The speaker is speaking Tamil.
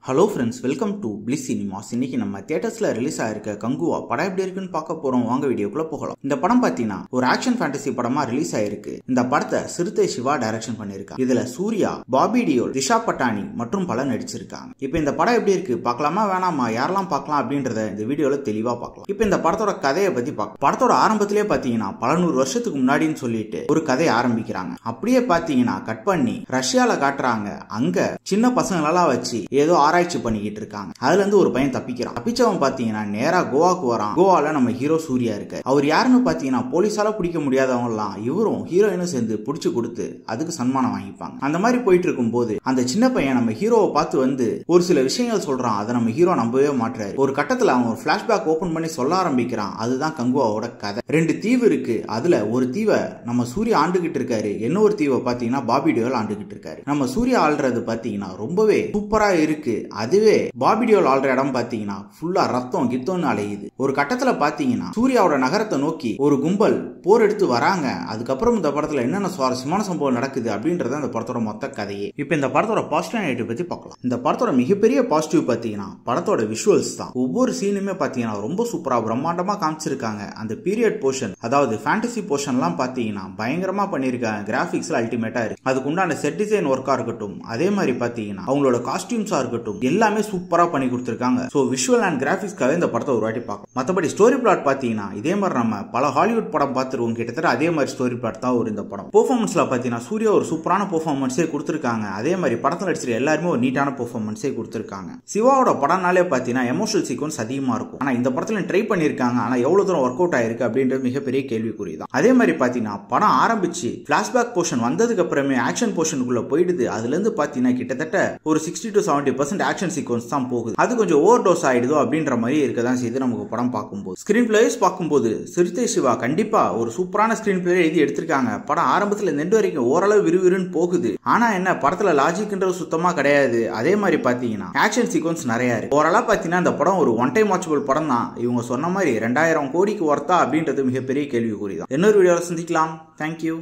Hello friends, welcome to bliss cinemas. இன்னைக்கு நம்ம தியேட்டர்ஸ்ல ரிலீஸ் ஆயிருக்க கங்குவா படம் எப்படி இருக்குன்னு பார்க்க போறோம். வாங்க வீடியோக்குள்ள போகலாம். இந்த படம் பாத்தீங்கன்னா ஒரு ஆக்ஷன் ஃபேண்டசி படமா ரிலீஸ் ஆயிருக்கு. இந்த படத்தை சிறுத்தை சிவா டைரக்ஷன் பண்ணிருக்காங்க. இதுல சூர்யா, பாபி டியோல், ரிஷா பட்டானி மற்றும் பலர் நடிச்சிருக்காங்க. இப்போ இந்த படம் எப்படி இருக்கு பார்க்கலாமா வேணாமா, யாரெல்லாம் பார்க்கலாம் அப்படின்றத இந்த வீடியோல தெளிவா பார்க்கலாம். இப்போ இந்த படத்தோட கதையை பத்தி பார்க்கலாம். படத்தோட ஆரம்பத்திலே பாத்தீங்கன்னா பல நூறு வருஷத்துக்கு முன்னாடின்னு சொல்லிட்டு ஒரு கதையை ஆரம்பிக்கிறாங்க. அப்படியே பாத்தீங்கன்னா கட் பண்ணி ரஷ்யால காட்டுறாங்க. அங்க சின்ன பசங்களெல்லாம் வச்சு ஏதோ ஆராய்ச்சி பண்ணிக்கிட்டு இருக்காங்க. அதுல இருந்து ஒரு பையன் தப்பிக்கிறான். தப்பிச்சவன் பாத்தீங்கன்னா நேரா கோவாக்கு வரான். கோவால நம்ம ஹீரோ சூர்யா இருக்கு. அவர் யாருன்னு பாத்தீங்கன்னா போலீஸால பிடிக்க முடியாதவங்க எல்லாம் இவரும் ஹீரோயினும் சேர்ந்து பிடிச்சு கொடுத்து அதுக்கு சன்மானம் வாங்கிப்பாங்க. அந்த மாதிரி போயிட்டு இருக்கும் போது அந்த சின்ன பையன் நம்ம ஹீரோவை பார்த்து வந்து ஒரு சில விஷயங்கள் சொல்றான். அதை நம்ம ஹீரோ நம்பவே மாட்டாரு. ஒரு கட்டத்துல அவன் ஒரு பிளாஷ்பேக் ஓபன் பண்ணி சொல்ல ஆரம்பிக்கிறான். அதுதான் கங்குவாவோட கதை. 2 தீவு இருக்கு. அதுல ஒரு தீவை நம்ம சூர்யா ஆண்டுகிட்டு இருக்காரு. இன்னொரு தீவை பாத்தீங்கன்னா பாபி டியோல் ஆண்டுகிட்டு இருக்காரு. நம்ம சூர்யா ஆள்றது பாத்தீங்கன்னா ரொம்பவே சூப்பரா இருக்கு. அதுவே பாபி டியோல் ஆள்ற இடம் பாத்தீங்கன்னா ஃபுல்லா ரத்தம் கித்தோன்னு அலையுது. ஒரு கட்டத்துல பாத்தீங்கன்னா சூர்யாவோட நகரத்தை நோக்கி ஒரு கும்பல் போர் எடுத்து வராங்க. அதுக்கப்புறம் இந்த படத்துல என்னென்ன சுவாரஸ்யமான சம்பவம் நடக்குது அப்படின்றத இந்த படத்தோட மொத்த கதையே. இப்ப இந்த படத்தோட பாசிட்டிவ் நெகட்டிவ் பத்தி பார்க்கலாம். இந்த படத்தோட மிகப்பெரிய பாசிட்டிவ் பாத்தீங்கன்னா படத்தோட விஷுவல்ஸ் தான். ஒவ்வொரு சீனுமே பாத்தீங்கன்னா ரொம்ப சூப்பரா பிரம்மாண்டமா காமிச்சிருக்காங்க. அந்த பீரியட் போர்ஷன், அதாவது ஃபேண்டசி போர்ஷன் எல்லாம் பாத்தீங்கன்னா பயங்கரமா பண்ணிருக்காங்க. கிராபிக்ஸ்ல அல்டிமேட்டா இருக்கு. அதுக்கு உண்டான செட் டிசைன் ஒர்க்கா இருக்கட்டும், அதே மாதிரி பாத்தீங்கன்னா அவங்களோட காஸ்டியூம்ஸா இருக்கட்டும், எல்லாமே சூப்பரா பண்ணி கொடுத்திருக்காங்க. சோ விஷுவல் அண்ட் கிராபிக்ஸ்க்காக இந்த படத்தை ஒரு வாட்டி பார்க்கலாம். மத்தபடி ஸ்டோரி பிளாட் பாத்தீங்கன்னா இதே மாதிரி நம்ம பல ஹாலிவுட் படம் பார்த்துருவோம். கிட்டத்தட்ட அதே மாதிரி ஸ்டோரி பிளாட் தான் ஒரு இந்த படம். பெர்ஃபார்மன்ஸ்ல பாத்தீங்கன்னா சூர்யா ஒரு சூப்பரான பெர்ஃபார்மன்ஸே கொடுத்திருக்காங்க. அதே மாதிரி படத்துல நடிச்சிருக்க எல்லாருமே ஒரு நீட்டான பெர்ஃபார்மன்ஸே கொடுத்திருக்காங்க. சிவாவோட படம்னாலே பாத்தீங்கன்னா எமோஷனல் சீக்வன்ஸ் அதிகமா இருக்கும். ஆனா இந்த படத்துல ட்ரை பண்ணிருக்காங்க. ஆனா எவ்வளவு தூரம் ஒர்க் அவுட் ஆயிருக்கு அப்படின்றது மிகப்பெரிய கேள்விக்குறி தான். அதே மாதிரி பாத்தீங்கன்னா படம் ஆரம்பிச்சு பிளாஷ்பேக் போர்ஷன் வந்ததுக்கு அப்புறமே ஆக்ஷன் போர்ஷனுக்குள்ள போயிடுது. அதுல இருந்து பாத்தீங்கன்னா கிட்டத்தட்ட ஒரு 60 to 70% ஆக்ஷன் சீக்வன்ஸ் தான் போகுது. அது கொஞ்சம் ஓவர் டோஸ் ஆயிடுதோ அப்படின்ற மாதிரி இருக்கதான் செய்து நமக்கு படம் பார்க்கும்போது. ஸ்கிரீன் பிளேஸ் பார்க்கும்போது சிறுத்தை சிவா கண்டிப்பா ஒரு சூப்பரான ஸ்கிரீன் பிளே எழுதி எடுத்திருக்காங்க. படம் ஆரம்பத்துல நெண்டு வரைக்கும் ஓரளவு விறுவிறுன்னு போகுது. ஆனா என்ன படத்துல லாஜிக்ன்றது சுத்தமா கிடையாது. அதே மாதிரி பாத்தீங்கன்னா ஆக்ஷன் சீக்வன்ஸ் நிறைய இருக்கு. ஓரளவு பாத்தீங்கன்னா இந்த படம் ஒரு ஒன் டைம் வாட்சபிள் படம் தான். இவங்க சொன்ன மாதிரி 2000 கோடிக்கு ஒர்த்தா அப்படின்றது மிகப்பெரிய கேள்விக்குறி தான். இன்னொரு வீடியோல சந்திக்கலாம். தேங்க்யூ.